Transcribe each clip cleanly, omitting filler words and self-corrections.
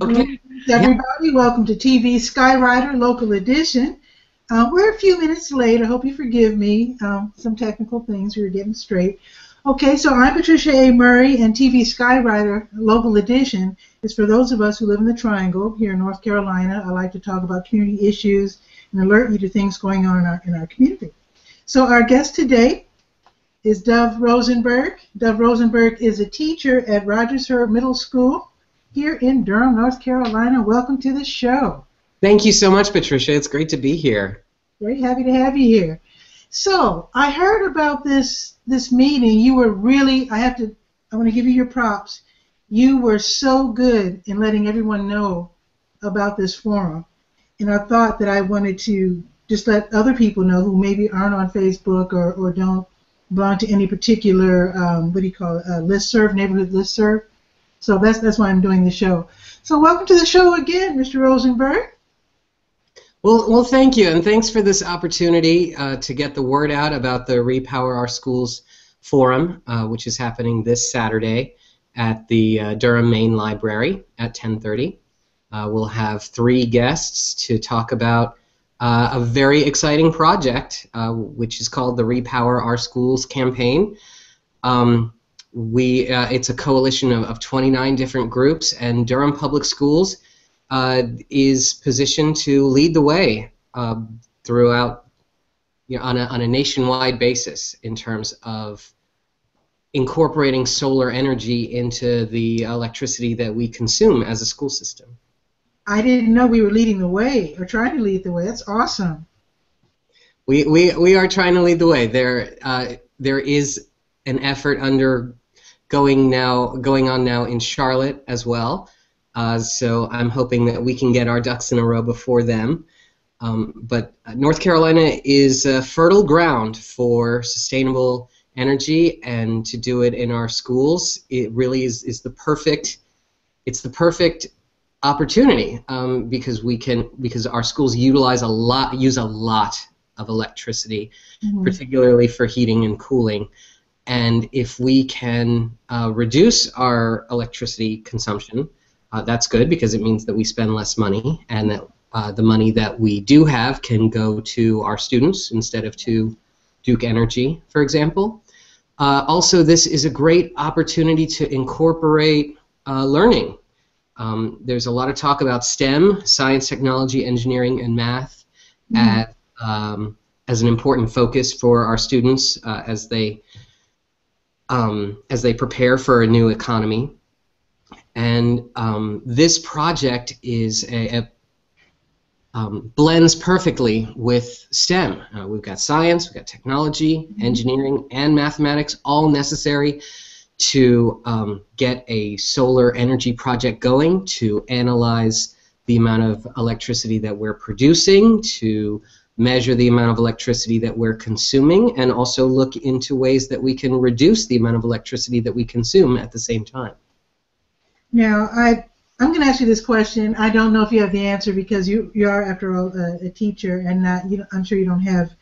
Okay. Greetings, Yeah. everybody. Welcome to TV Skywriter Local Edition. We're a few minutes late. I hope you forgive me. Some technical things we were getting straight. Okay, so I'm Patricia A. Murray, and TV Skywriter Local Edition is for those of us who live in the Triangle here in North Carolina. I like to talk about community issues and alert you to things going on in our community. So our guest today is Dov Rosenberg. Dov Rosenberg is a teacher at Rogers-Herr Middle School here in Durham, North Carolina. Welcome to the show. Thank you so much, Patricia. It's great to be here. Very happy to have you here. So I heard about this meeting. You were really, I want to give you your props. You were so good in letting everyone know about this forum. And I thought that I wanted to just let other people know who maybe aren't on Facebook or don't belong to any particular, what do you call it, listserv, neighborhood listserv. So that's why I'm doing the show. So welcome to the show again, Mr. Rosenberg. Well, thank you, and thanks for this opportunity to get the word out about the Repower Our Schools Forum, which is happening this Saturday at the Durham Main Library at 10:30. We'll have 3 guests to talk about a very exciting project, which is called the Repower Our Schools campaign. It's a coalition of 29 different groups, and Durham Public Schools is positioned to lead the way throughout, on a nationwide basis in terms of incorporating solar energy into the electricity that we consume as a school system. I didn't know we were leading the way or trying to lead the way. That's awesome. We are trying to lead the way. There is an effort going on now in Charlotte as well. So I'm hoping that we can get our ducks in a row before them. But North Carolina is fertile ground for sustainable energy, and to do it in our schools, it really is the perfect opportunity because our schools use a lot of electricity, particularly for heating and cooling. And if we can reduce our electricity consumption, that's good because it means that we spend less money, and that the money that we do have can go to our students instead of to Duke Energy, for example. Also, this is a great opportunity to incorporate learning. There's a lot of talk about STEM, science, technology, engineering, and math, as an important focus for our students as they prepare for a new economy. And this project blends perfectly with STEM. We've got science, we've got technology, engineering, and mathematics, all necessary to get a solar energy project going, to analyze the amount of electricity that we're producing, to measure the amount of electricity that we're consuming, and also look into ways that we can reduce the amount of electricity that we consume at the same time. Now, I'm going to ask you this question. I don't know if you have the answer because you are, after all, a teacher, and I'm sure you don't have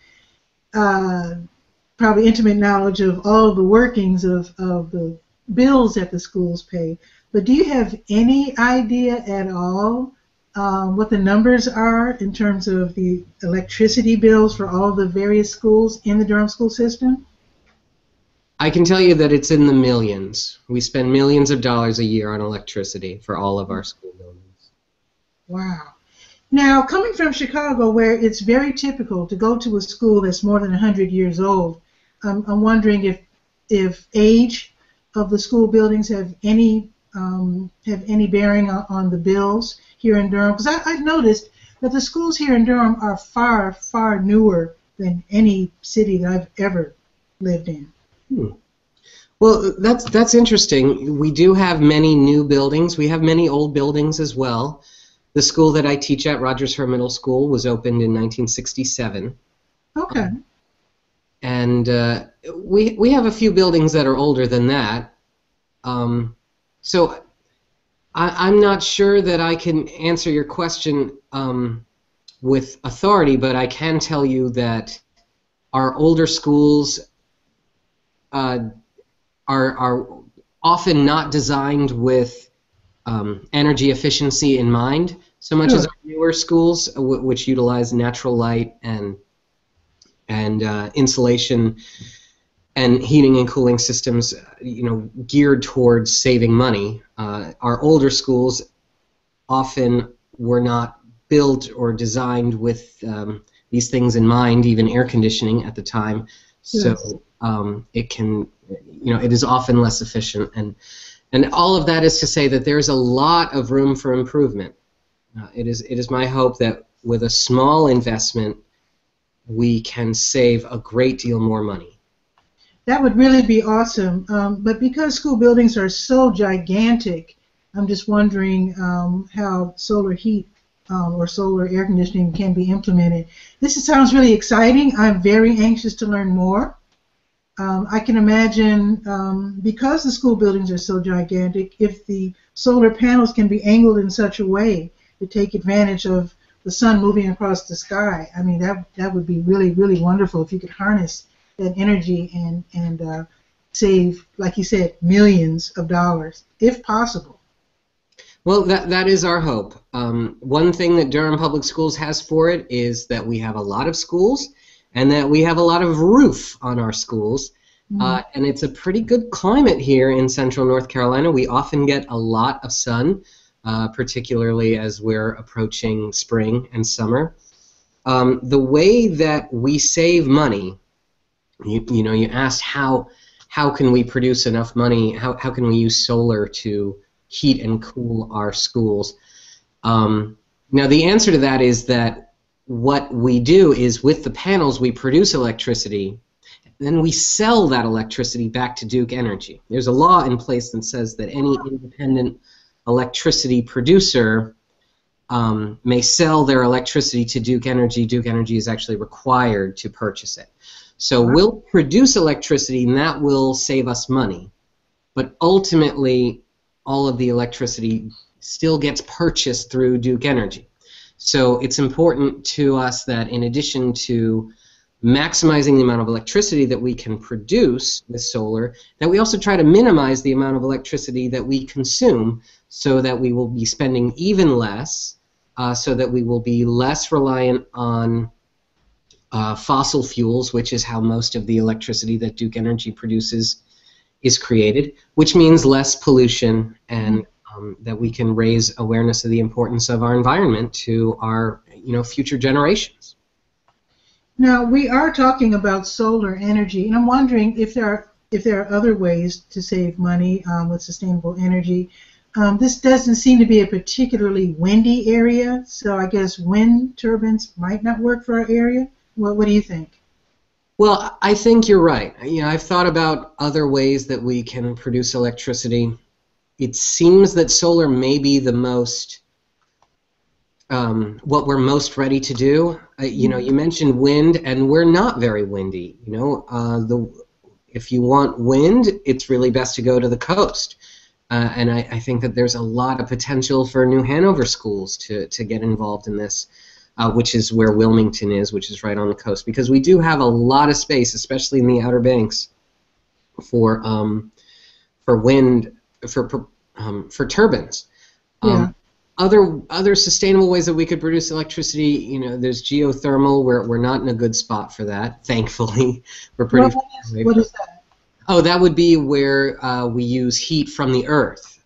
probably intimate knowledge of all the workings of the bills that the schools pay. But do you have any idea at all what the numbers are in terms of the electricity bills for all the various schools in the Durham school system? I can tell you that it's in the millions. We spend millions of dollars a year on electricity for all of our school buildings. Wow. Now, coming from Chicago, where it's very typical to go to a school that's more than 100 years old, I'm wondering if age of the school buildings have any bearing on the bills here in Durham, because I've noticed that the schools here in Durham are far, far newer than any city that I've ever lived in. Well, that's interesting. We do have many new buildings. We have many old buildings as well. The school that I teach at, Rogers-Herr Middle School, was opened in 1967. Okay. And we have a few buildings that are older than that. So I'm not sure that I can answer your question with authority, but I can tell you that our older schools are often not designed with energy efficiency in mind so much as our newer schools, which utilize natural light and insulation and heating and cooling systems, geared towards saving money. Our older schools often were not built or designed with these things in mind, even air conditioning at the time. So it is often less efficient, and all of that is to say that there's a lot of room for improvement. It is my hope that with a small investment, we can save a great deal more money. That would really be awesome. But because school buildings are so gigantic, I'm just wondering how solar heat or solar air conditioning can be implemented. This sounds really exciting. I'm very anxious to learn more. I can imagine, because the school buildings are so gigantic, if the solar panels can be angled in such a way to take advantage of the sun moving across the sky. I mean, that would be really, really wonderful if you could harness that energy and save, like you said, millions of dollars, if possible. Well, that is our hope. One thing that Durham Public Schools has for it is that we have a lot of schools and that we have a lot of roof on our schools. And it's a pretty good climate here in central North Carolina. We often get a lot of sun, particularly as we're approaching spring and summer. The way that we save money, you asked how can we produce enough money, how can we use solar to heat and cool our schools? Now the answer to that is that what we do is with the panels we produce electricity, then we sell that electricity back to Duke Energy. There's a law in place that says that any independent electricity producer may sell their electricity to Duke Energy. Duke Energy is actually required to purchase it. So we'll produce electricity and that will save us money, but ultimately all of the electricity still gets purchased through Duke Energy. So it's important to us that in addition to maximizing the amount of electricity that we can produce with solar, that we also try to minimize the amount of electricity that we consume so that we will be spending even less, so that we will be less reliant on fossil fuels, which is how most of the electricity that Duke Energy produces is created, which means less pollution, and that we can raise awareness of the importance of our environment to our future generations. Now, we are talking about solar energy, and I'm wondering if there are other ways to save money with sustainable energy. This doesn't seem to be a particularly windy area, so I guess wind turbines might not work for our area. What do you think? Well, I think you're right. I've thought about other ways that we can produce electricity. It seems that solar may be the most what we're most ready to do. You mentioned wind, and we're not very windy. If you want wind, it's really best to go to the coast. And I think that there's a lot of potential for New Hanover schools to get involved in this, which is where Wilmington is, which is right on the coast, because we do have a lot of space, especially in the Outer Banks, for wind, for turbines. Other sustainable ways that we could produce electricity, there's geothermal. We're not in a good spot for that, thankfully. We're pretty. What is that? Oh, that would be where we use heat from the earth.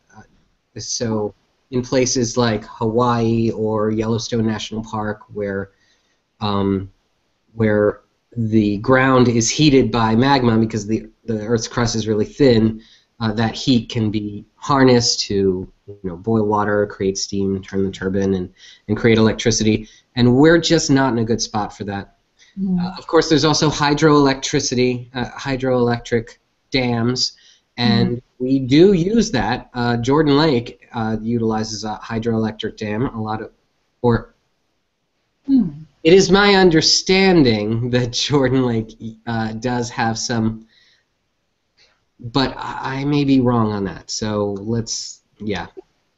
So in places like Hawaii or Yellowstone National Park, where the ground is heated by magma because the Earth's crust is really thin, that heat can be harnessed to boil water, create steam, turn the turbine, and create electricity. And we're just not in a good spot for that. Of course, there's also hydroelectricity, hydroelectric dams, and we do use that. Jordan Lake utilizes a hydroelectric dam. It is my understanding that Jordan Lake does have some, but I may be wrong on that. So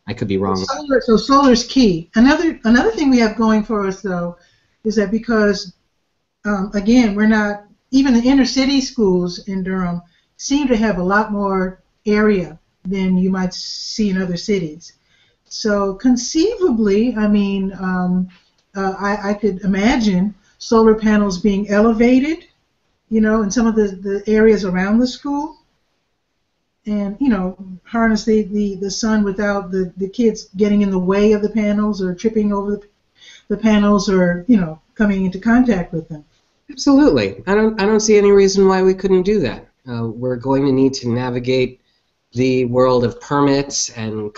I could be wrong. So solar's key. Another thing we have going for us, though, is that because, again, we're not, even the inner city schools in Durham seem to have a lot more area than you might see in other cities. So conceivably, I mean, I could imagine solar panels being elevated, in some of the areas around the school, and harness the sun without the kids getting in the way of the panels or tripping over the panels or coming into contact with them. Absolutely. I don't see any reason why we couldn't do that. We're going to need to navigate the world of permits and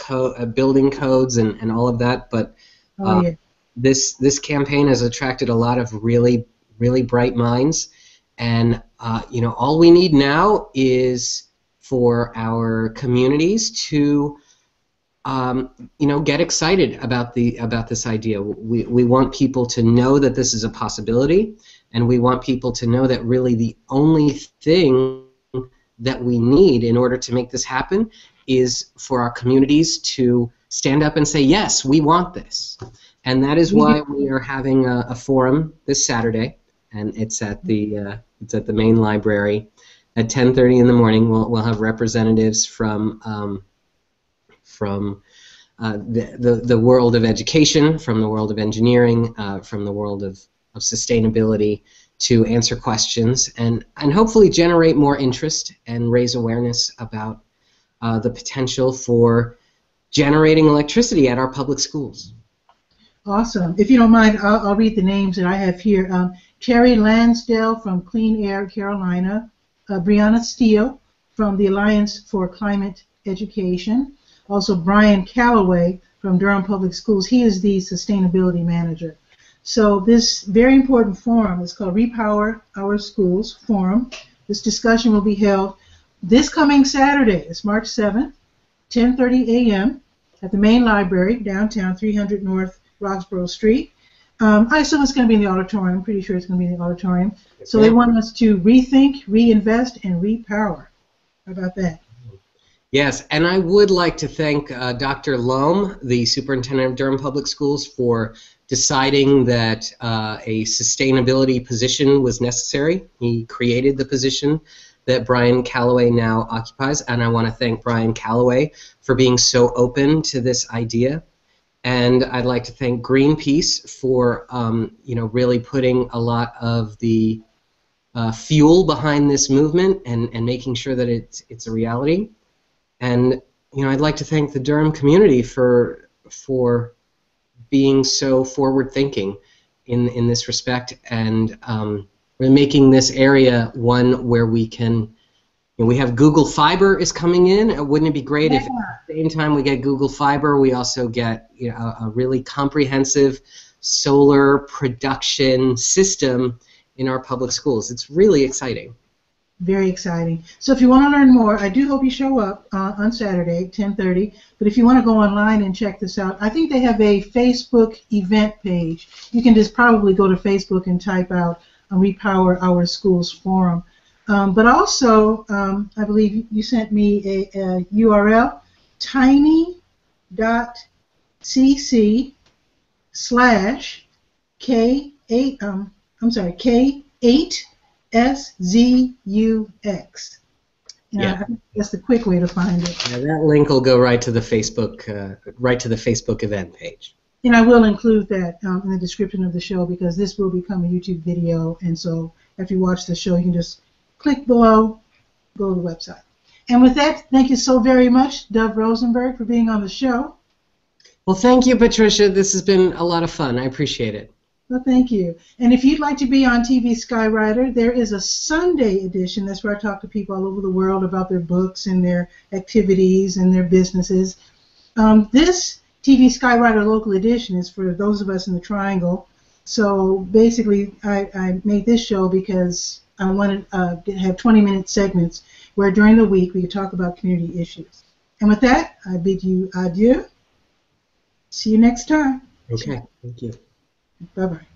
building codes and all of that, but Yeah. this campaign has attracted a lot of really, really bright minds, and all we need now is for our communities to get excited about this idea. We want people to know that this is a possibility, and we want people to know that really the only thing that we need in order to make this happen is for our communities to stand up and say, yes, we want this. And that is why we are having a forum this Saturday, and it's at the main library at 10:30 in the morning. We'll have representatives from the world of education, from the world of engineering, from the world of sustainability, to answer questions and hopefully generate more interest and raise awareness about the potential for generating electricity at our public schools. Awesome. If you don't mind, I'll read the names that I have here. Terry Lansdale from Clean Air Carolina, Brianna Steele from the Alliance for Climate Education, also Brian Calloway from Durham Public Schools. He is the Sustainability Manager. So this very important forum is called Repower Our Schools Forum. This discussion will be held this coming Saturday. It's March 7th, 10:30 a.m. at the main library, downtown, 300 North Roxborough Street. I assume it's going to be in the auditorium. I'm pretty sure it's going to be in the auditorium. So they want us to rethink, reinvest, and repower. How about that? Yes, and I would like to thank Dr. Lohm, the superintendent of Durham Public Schools, for deciding that a sustainability position was necessary. He created the position that Brian Calloway now occupies, and I want to thank Brian Calloway for being so open to this idea. And I'd like to thank Greenpeace for really putting a lot of the fuel behind this movement and making sure that it's a reality. And I'd like to thank the Durham community for being so forward-thinking in this respect, and we're making this area one where we can. We have Google Fiber is coming in. Wouldn't it be great if at the same time we get Google Fiber, we also get a really comprehensive solar production system in our public schools? It's really exciting. Very exciting. So if you want to learn more, I do hope you show up on Saturday, 10:30. But if you want to go online and check this out, I think they have a Facebook event page. You can just probably go to Facebook and type out Repower Our Schools Forum. But also, I believe you sent me a URL, tiny.cc/K8SZUX. Yeah, that's the quick way to find it. Yeah, that link will go right to the Facebook event page. And I will include that in the description of the show, because this will become a YouTube video, and so if you watch the show, you can just click below, go to the website. And with that, thank you so very much, Dov Rosenberg, for being on the show. Well, thank you, Patricia. This has been a lot of fun. I appreciate it. Well, thank you. And if you'd like to be on TV Skywriter, there is a Sunday edition. That's where I talk to people all over the world about their books and their activities and their businesses. This TV Skywriter local edition is for those of us in the Triangle. So basically, I made this show because I wanted to have 20-minute segments where during the week we could talk about community issues. And with that, I bid you adieu. See you next time. Okay, thank you. Bye-bye.